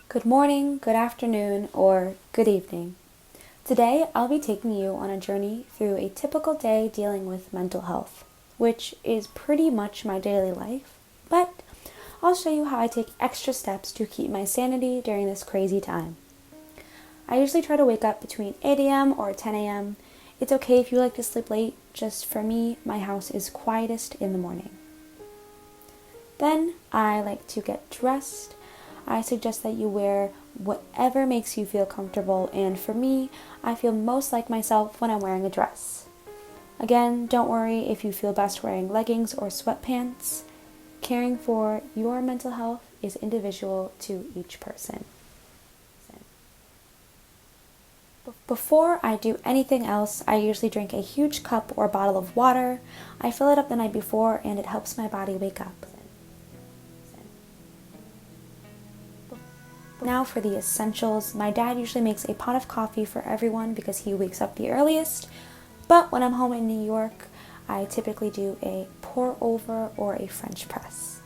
Good morning, good afternoon, or good evening. Today, I'll be taking you on a journey through a typical day dealing with mental health, which is pretty much my daily life, but I'll show you how I take extra steps to keep my sanity during this crazy time. I usually try to wake up between 8 a.m. or 10 a.m. It's okay if you like to sleep late, just for me, my house is quietest in the morning. Then, I like to get dressed. I suggest that you wear whatever makes you feel comfortable, and for me, I feel most like myself when I'm wearing a dress. Again, don't worry if you feel best wearing leggings or sweatpants. Caring for your mental health is individual to each person. Before I do anything else, I usually drink a huge cup or bottle of water. I fill it up the night before and it helps my body wake up. Now for the essentials. My dad usually makes a pot of coffee for everyone because he wakes up the earliest, but when I'm home in New York, I typically do a pour over or a French press.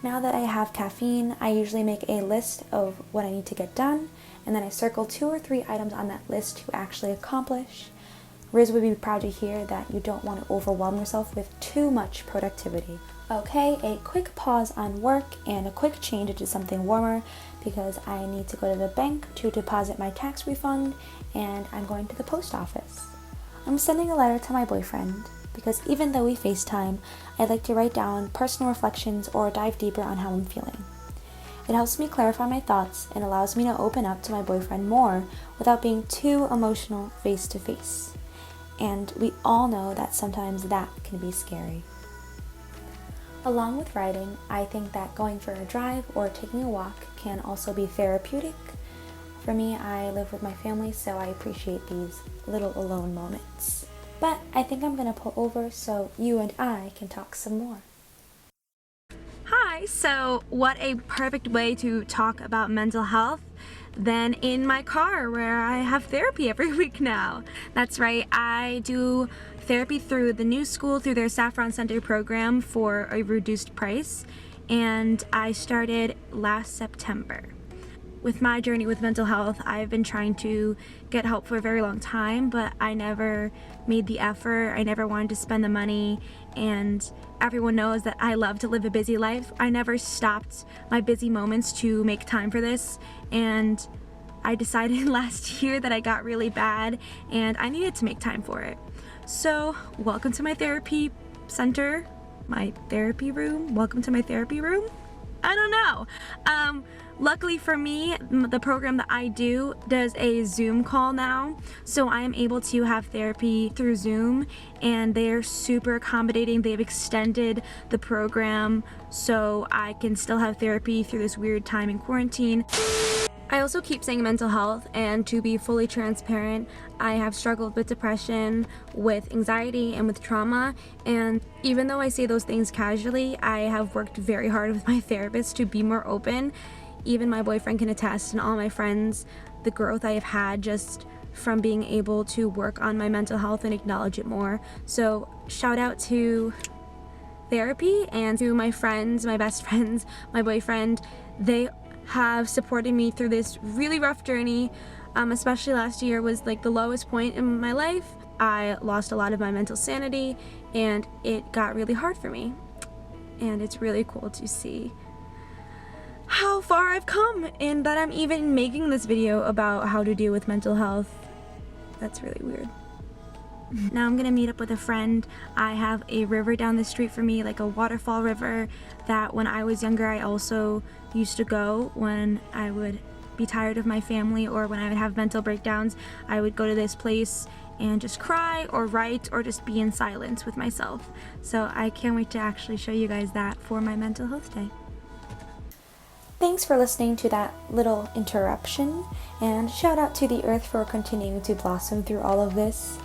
Now that I have caffeine, I usually make a list of what I need to get done, and then I circle 2 or 3 items on that list to actually accomplish. Riz would be proud to hear that you don't want to overwhelm yourself with too much productivity. Okay, a quick pause on work and a quick change into something warmer because I need to go to the bank to deposit my tax refund and I'm going to the post office. I'm sending a letter to my boyfriend because even though we FaceTime, I like to write down personal reflections or dive deeper on how I'm feeling. It helps me clarify my thoughts and allows me to open up to my boyfriend more without being too emotional face to face. And we all know that sometimes that can be scary. Along with writing, I think that going for a drive or taking a walk can also be therapeutic. For me, I live with my family, so I appreciate these little alone moments. But I think I'm going to pull over so you and I can talk some more. Hi, so what a perfect way to talk about mental health than in my car where I have therapy every week now. That's right, I do therapy through the new school through their Saffron Center program for a reduced price, and I started last September. With my journey with mental health, I've been trying to get help for a very long time, but I never made the effort. I never wanted to spend the money, and everyone knows that I love to live a busy life. I never stopped my busy moments to make time for this, and I decided last year that I got really bad and I needed to make time for it. So, welcome to my therapy center, my therapy room. Welcome to my therapy room? I don't know. Luckily for me, the program that I do does a Zoom call now, so I am able to have therapy through Zoom, and they're super accommodating. They've extended the program so I can still have therapy through this weird time in quarantine. I also keep saying mental health, and to be fully transparent, I have struggled with depression, with anxiety, and with trauma, and even though I say those things casually, I have worked very hard with my therapist to be more open. Even my boyfriend can attest, and all my friends, the growth I have had just from being able to work on my mental health and acknowledge it more. So shout out to therapy and to my friends, my best friends, my boyfriend. They have supported me through this really rough journey, especially last year was like the lowest point in my life. I lost a lot of my mental sanity and it got really hard for me, and it's really cool to see how far I've come and that I'm even making this video about how to deal with mental health. That's really weird. Now I'm gonna meet up with a friend. I have a river down the street from me, like a waterfall river, that when I was younger I also used to go when I would be tired of my family or when I would have mental breakdowns. I would go to this place and just cry or write or just be in silence with myself. So I can't wait to actually show you guys that for my mental health day. Thanks for listening to that little interruption, and shout out to the earth for continuing to blossom through all of this.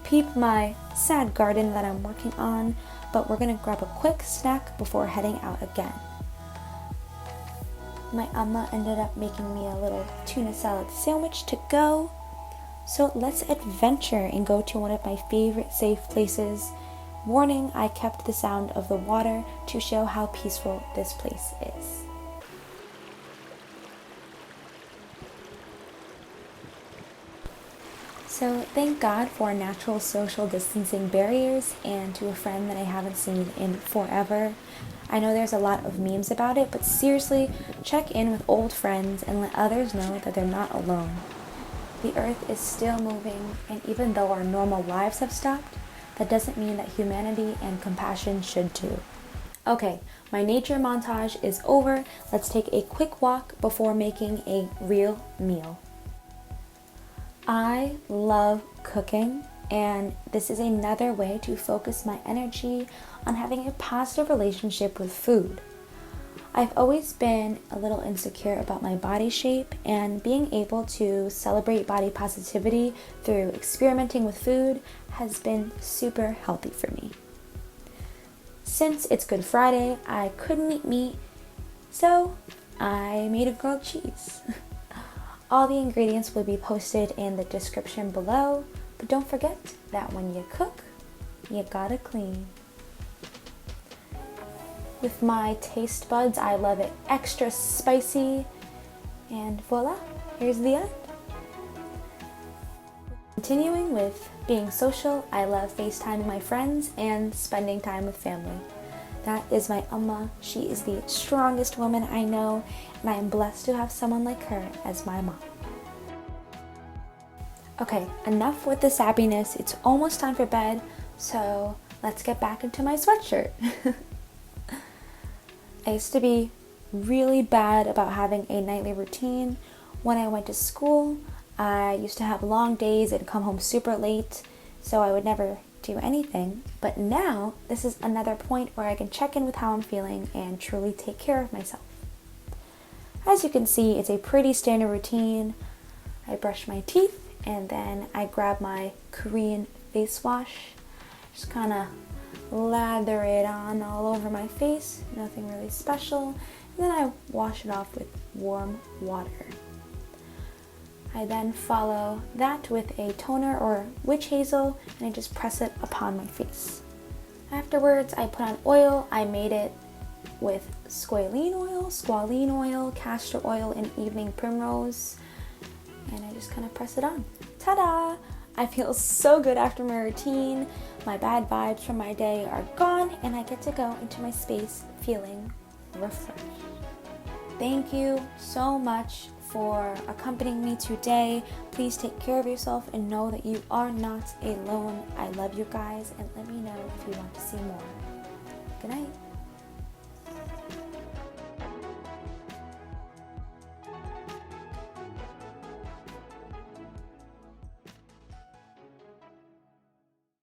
Peep my sad garden that I'm working on, but we're gonna grab a quick snack before heading out again. My amma ended up making me a little tuna salad sandwich to go, so let's adventure and go to one of my favorite safe places. Warning, I kept the sound of the water to show how peaceful this place is. So thank God for natural social distancing barriers, and to a friend that I haven't seen in forever. I know there's a lot of memes about it, but seriously, check in with old friends and let others know that they're not alone. The earth is still moving, and even though our normal lives have stopped, that doesn't mean that humanity and compassion should too. Okay, my nature montage is over. Let's take a quick walk before making a real meal. I love cooking, and this is another way to focus my energy on having a positive relationship with food. I've always been a little insecure about my body shape, and being able to celebrate body positivity through experimenting with food has been super healthy for me. Since it's Good Friday, I couldn't eat meat, so I made a grilled cheese. All the ingredients will be posted in the description below, but don't forget that when you cook, you gotta clean. With my taste buds, I love it extra spicy, and voila, here's the end. Continuing with being social, I love FaceTiming my friends and spending time with family. That is my Amma. She is the strongest woman I know, and I am blessed to have someone like her as my mom. Okay, enough with the sappiness. It's almost time for bed, so let's get back into my sweatshirt. I used to be really bad about having a nightly routine. When I went to school, I used to have long days and come home super late, so I would never do anything. But now, this is another point where I can check in with how I'm feeling and truly take care of myself. As you can see, it's a pretty standard routine. I brush my teeth, and then I grab my Korean face wash. Just kind of lather it on all over my face, nothing really special. And then I wash it off with warm water. I then follow that with a toner or witch hazel, and I just press it upon my face. Afterwards, I put on oil. I made it with squalene oil, castor oil, and evening primrose, and I just kind of press it on. Ta-da! I feel so good after my routine. My bad vibes from my day are gone, and I get to go into my space feeling refreshed. Thank you so much for accompanying me today. Please take care of yourself and know that you are not alone. I love you guys, and let me know if you want to see more. Good night.